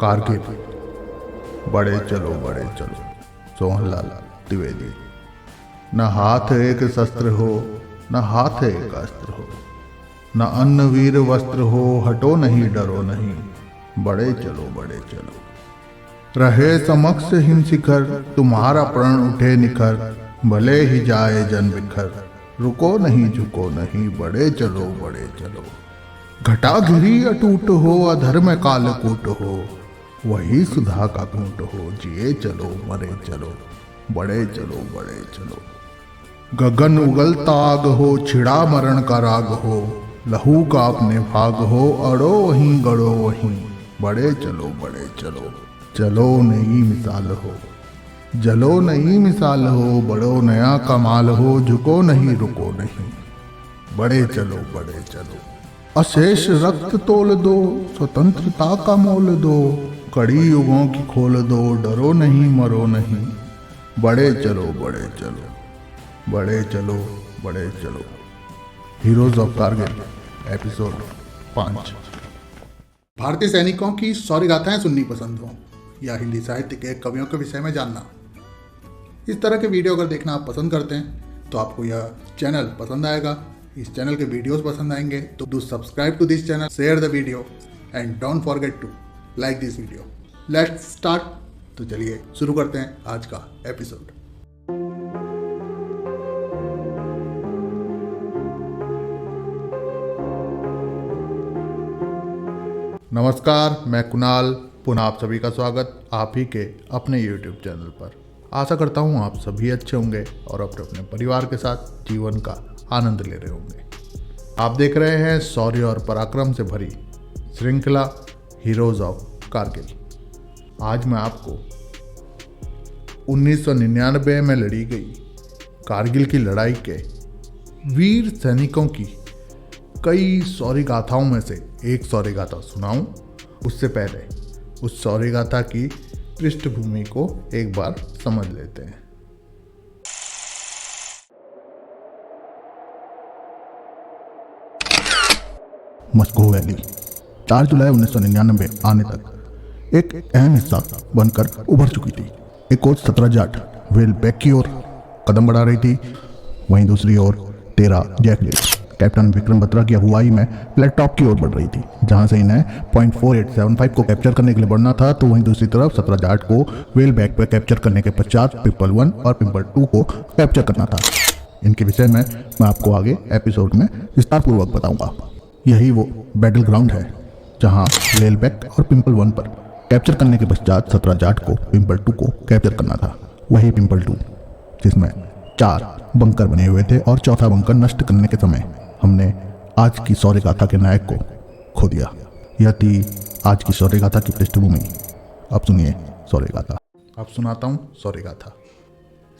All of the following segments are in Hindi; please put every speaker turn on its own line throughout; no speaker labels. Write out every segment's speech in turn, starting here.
कारगिल। बड़े चलो सोहनलाल द्विवेदी। न हाथ एक शस्त्र हो, न हाथ एक अस्त्र हो, न अन्न वीर वस्त्र हो, हटो नहीं डरो नहीं, बड़े चलो रहे समक्ष हिमशिखर, तुम्हारा प्रण उठे निखर, भले ही जाए जन बिखर, रुको नहीं झुको नहीं, बड़े चलो घटा गिरी अटूट हो, अधर्म कालकूट हो, वही सुधा का घूंट हो, जिए चलो मरे चलो, बड़े चलो गगन उगलता आग हो, छिड़ा मरण का राग हो, लहू का अपने भाग हो, अड़ो वहीं गड़ो वहीं, बड़े चलो चलो नई मिसाल हो, जलो नई मिसाल हो, बड़ो नया कमाल हो, झुको नहीं रुको नहीं, बड़े चलो अशेष रक्त तोल दो, स्वतंत्रता का मोल दो, कड़ी युगों की खोल दो, डरो नहीं मरो नहीं, बड़े चलो हीरोज ऑफ कारगिल एपिसोड 5। भारतीय सैनिकों की शौर्य गाथाएं सुननी पसंद हो या हिंदी साहित्य के कवियों के विषय में जानना, इस तरह के वीडियो अगर देखना आप पसंद करते हैं तो आपको यह चैनल पसंद आएगा। इस चैनल के वीडियोस पसंद आएंगे तो do subscribe to this channel, share the video and don't forget to like this video. Let's start. तो चलिए शुरू करते हैं आज का एपिसोड। नमस्कार, मैं कुणाल, पुनः आप सभी का स्वागत आप ही के अपने YouTube चैनल पर। आशा करता हूँ आप सभी अच्छे होंगे और अपने परिवार के साथ जीवन का आनंद ले रहे होंगे। आप देख रहे हैं शौर्य और पराक्रम से भरी श्रृंखला हीरोज ऑफ कारगिल। आज मैं आपको 1999 में लड़ी गई कारगिल की लड़ाई के वीर सैनिकों की कई शौर्य गाथाओं में से एक शौर्य गाथा सुनाऊं। उससे पहले उस शौर्य गाथा की पृष्ठभूमि को एक बार समझ लेते हैं। मस्को वैली 4 जुलाई 1999 आने तक एक अहम हिस्सा बनकर उभर चुकी थी। एक ओर 17 जाट वेल बैक की ओर कदम बढ़ा रही थी, वहीं दूसरी ओर 13 जैकलिन कैप्टन विक्रम बत्रा की अगुवाई में फ्लैट टॉप की ओर बढ़ रही थी। जहां से इन्हें .4875 को कैप्चर करने के लिए बढ़ना था, तो वहीं दूसरी तरफ 17 जाट को वेल बैक पर कैप्चर करने के पश्चात पिंपल 1 और पिंपल 2 को कैप्चर करना था। इनके विषय में मैं आपको आगे एपिसोड में विस्तारपूर्वक बताऊंगा। यही वो बैटल ग्राउंड है जहां वेल बैक और पिंपल 1 पर कैप्चर करने के पश्चात 17 जाट को पिंपल 2 को कैप्चर करना था। वही पिंपल 2 जिसमें 4 बंकर बने हुए थे और चौथा बंकर नष्ट करने के समय हमने आज की शौर्य गाथा के नायक को खो दिया। यह थी आज की शौर्य गाथा की पृष्ठभूमि। अब सुनिए शौर्य गाथा। अब सुनाता हूँ शौर्य गाथा।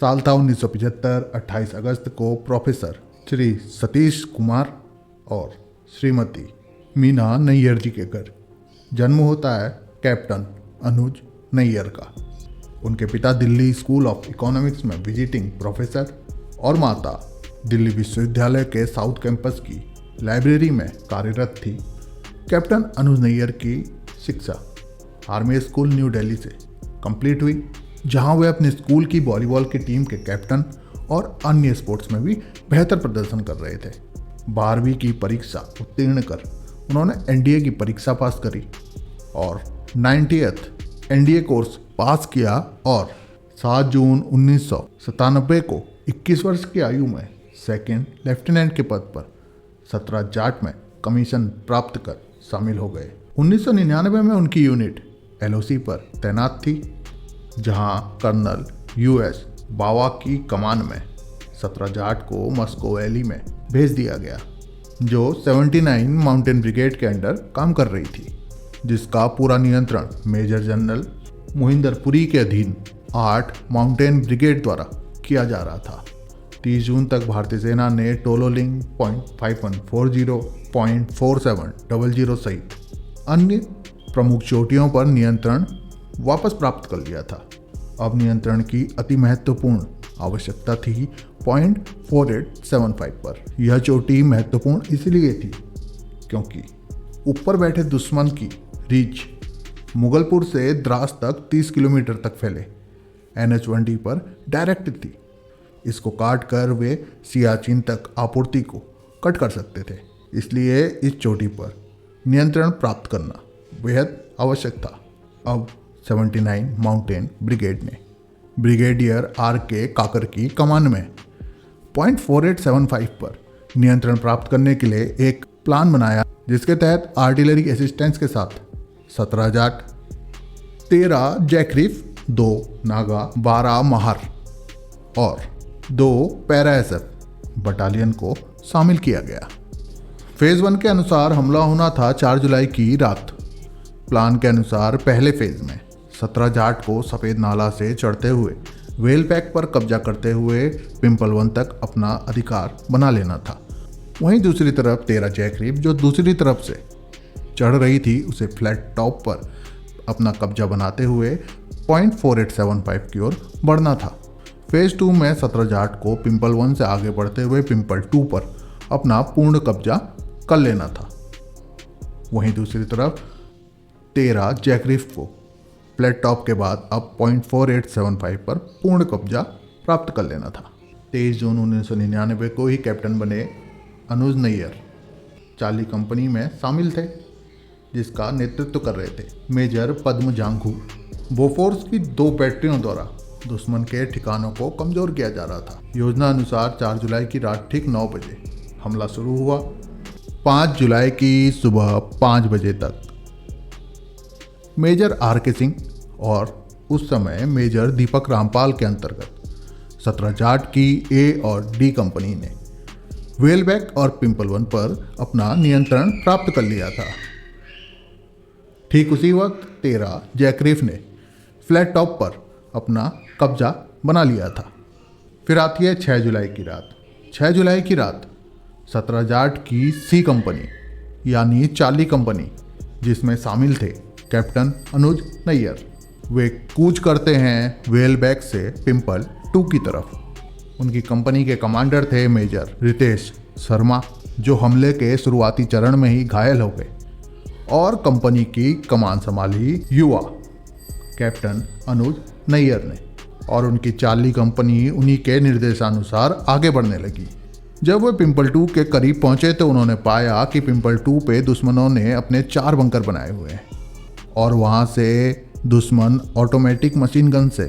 साल था 1975। 28 अगस्त को प्रोफेसर श्री सतीश कुमार और श्रीमती मीना नैयर जी के घर जन्म होता है कैप्टन अनुज नैयर का। उनके पिता दिल्ली स्कूल ऑफ इकोनॉमिक्स में विजिटिंग प्रोफेसर और माता दिल्ली विश्वविद्यालय के साउथ कैंपस की लाइब्रेरी में कार्यरत थी। कैप्टन अनुज नैयर की शिक्षा आर्मी स्कूल न्यू दिल्ली से कंप्लीट हुई, जहां वे अपने स्कूल की वॉलीबॉल की टीम के कैप्टन और अन्य स्पोर्ट्स में भी बेहतर प्रदर्शन कर रहे थे। 12वीं की परीक्षा उत्तीर्ण कर उन्होंने एनडीए की परीक्षा पास करी और 90th एनडीए कोर्स पास किया और 7 जून 1997 को 21 वर्ष की आयु में सेकेंड लेफ्टिनेंट के पद पर 17 जाट में कमीशन प्राप्त कर शामिल हो गए। 1999 में उनकी यूनिट एलओसी पर तैनात थी, जहां कर्नल यूएस बावा की कमान में 17 जाट को मस्को वैली में भेज दिया गया, जो 79 माउंटेन ब्रिगेड के अंडर काम कर रही थी, जिसका पूरा नियंत्रण मेजर जनरल मोहिंदर पुरी के अधीन 8 माउंटेन ब्रिगेड द्वारा किया जा रहा था। 30 जून तक भारतीय सेना ने टोलोलिंग .5140, .4700 सहित अन्य प्रमुख चोटियों पर नियंत्रण वापस प्राप्त कर लिया था। अब नियंत्रण की अति महत्वपूर्ण आवश्यकता थी .4875 पर। यह चोटी महत्वपूर्ण इसलिए थी क्योंकि ऊपर बैठे दुश्मन की रीच मुगलपुर से द्रास तक 30 किलोमीटर तक फैले NH-1D पर डायरेक्ट थी। इसको काट कर वे सियाचिन तक आपूर्ति को कट कर सकते थे, इसलिए इस चोटी पर नियंत्रण प्राप्त करना बेहद आवश्यक था। अब 79 माउंटेन ब्रिगेड ने ब्रिगेडियर RK काकर की कमान में पॉइंट 4875 पर नियंत्रण प्राप्त करने के लिए एक प्लान बनाया, जिसके तहत आर्टिलरी असिस्टेंस के साथ 17 जाट, 13 जैकरीफ, 2 नागा, 12 महार और 2 पैरा SF बटालियन को शामिल किया गया। फेज 1 के अनुसार हमला होना था 4 जुलाई की रात। प्लान के अनुसार पहले फेज में 17 जाट को सफ़ेद नाला से चढ़ते हुए वेलपैक पर कब्जा करते हुए पिंपल 1 तक अपना अधिकार बना लेना था। वहीं दूसरी तरफ 13 जैकरीफ जो दूसरी तरफ से चढ़ रही थी, उसे फ्लैट टॉप पर अपना कब्जा बनाते हुए पॉइंट 4875 की ओर बढ़ना था। फेज 2 में 17 जाट को पिंपल 1 से आगे बढ़ते हुए पिंपल 2 पर अपना पूर्ण कब्जा कर लेना था। वहीं दूसरी तरफ 13 जैकरीफ को फ्लैट टॉप के बाद अब पॉइंट 4875 पर पूर्ण कब्जा प्राप्त कर लेना था। 23 जून 1999 को ही कैप्टन बने अनुज नैयर चार्ली कंपनी में शामिल थे, जिसका नेतृत्व कर रहे थे मेजर पद्म जांघू। बोफोर्स की 2 बैटरियों द्वारा दुश्मन के ठिकानों को कमजोर किया जा रहा था। योजना अनुसार 4 जुलाई की रात ठीक 9 बजे हमला शुरू हुआ। 5 जुलाई की सुबह 5 बजे तक मेजर RK सिंह और उस समय मेजर दीपक रामपाल के अंतर्गत 17 जाट की A और D कंपनी ने वेलबैक और पिंपल 1 पर अपना नियंत्रण प्राप्त कर लिया था। ठीक उसी वक्त 13 जैकरीफ ने फ्लैट टॉप पर अपना कब्जा बना लिया था। फिर आती है 6 जुलाई की रात। 6 जुलाई की रात 17 जाट की C कंपनी यानी चार्ली कंपनी, जिसमें शामिल थे कैप्टन अनुज नैयर, वे कूच करते हैं वेलबैक से पिंपल 2 की तरफ। उनकी कंपनी के कमांडर थे मेजर रितेश शर्मा, जो हमले के शुरुआती चरण में ही घायल हो गए, और कंपनी की कमान संभाली युवा कैप्टन अनुज नैयर ने, और उनकी चार्ली कंपनी उन्हीं के निर्देशानुसार आगे बढ़ने लगी। जब वे पिंपल 2 के करीब पहुंचे तो उन्होंने पाया कि पिंपल 2 पे दुश्मनों ने अपने 4 बंकर बनाए हुए हैं और वहां से दुश्मन ऑटोमेटिक मशीन गन से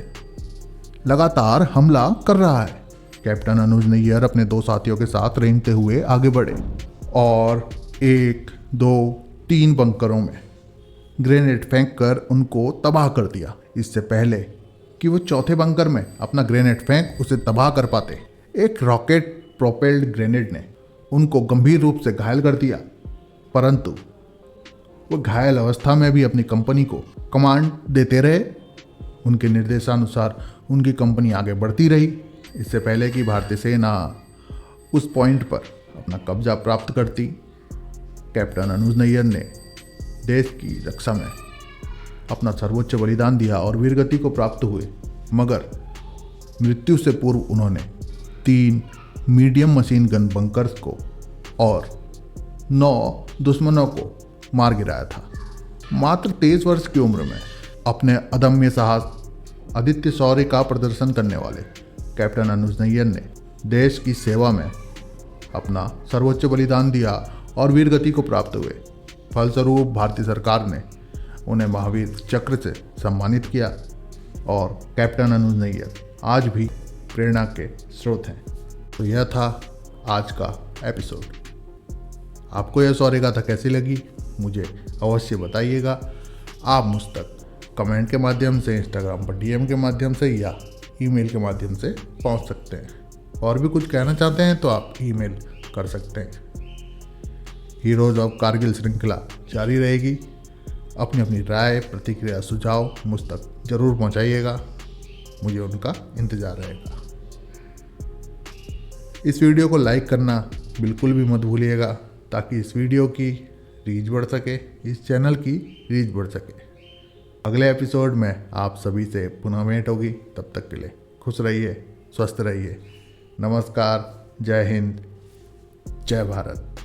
लगातार हमला कर रहा है। कैप्टन अनुज नैयर अपने 2 साथियों के साथ रेंगते हुए आगे बढ़े और 1, 2, 3 बंकरों में ग्रेनेड फेंक कर उनको तबाह कर दिया, इससे पहले कि वो चौथे बंकर में अपना ग्रेनेड फेंक उसे तबाह कर पाते। एक रॉकेट प्रोपेल्ड ग्रेनेड ने उनको गंभीर रूप से घायल कर दिया, परंतु वो घायल अवस्था में भी अपनी कंपनी को कमांड देते रहे। उनके निर्देशानुसार उनकी कंपनी आगे बढ़ती रही, इससे पहले कि भारतीय सेना उस पॉइंट पर अपना कब्जा प्राप्त करती। कैप्टन अनुज नैयर ने देश की रक्षा में अपना सर्वोच्च बलिदान दिया और वीरगति को प्राप्त हुए, मगर मृत्यु से पूर्व उन्होंने 3 मीडियम मशीन गन बंकर्स को और 9 दुश्मनों को मार गिराया था। मात्र 23 वर्ष की उम्र में अपने अदम्य साहस, आदित्य शौर्य का प्रदर्शन करने वाले कैप्टन अनुज नैयर ने देश की सेवा में अपना सर्वोच्च बलिदान दिया और वीरगति को प्राप्त हुए। फलस्वरूप भारतीय सरकार ने उन्हें महावीर चक्र से सम्मानित किया और कैप्टन अनुज नैयर आज भी प्रेरणा के स्रोत हैं। तो यह था आज का एपिसोड। आपको यह शौर्य गाथा कैसी लगी मुझे अवश्य बताइएगा। आप मुझ तक कमेंट के माध्यम से, इंस्टाग्राम पर DM के माध्यम से या ईमेल के माध्यम से पहुंच सकते हैं। और भी कुछ कहना चाहते हैं तो आप ईमेल कर सकते हैं। हीरोज ऑफ कारगिल श्रृंखला जारी रहेगी। अपनी अपनी राय, प्रतिक्रिया, सुझाव मुझ तक जरूर पहुंचाइएगा, मुझे उनका इंतज़ार रहेगा। इस वीडियो को लाइक करना बिल्कुल भी मत भूलिएगा, ताकि इस वीडियो की रीच बढ़ सके, इस चैनल की रीच बढ़ सके। अगले एपिसोड में आप सभी से पुनः भेंट होगी। तब तक के लिए खुश रहिए, स्वस्थ रहिए। नमस्कार, जय हिंद, जय भारत।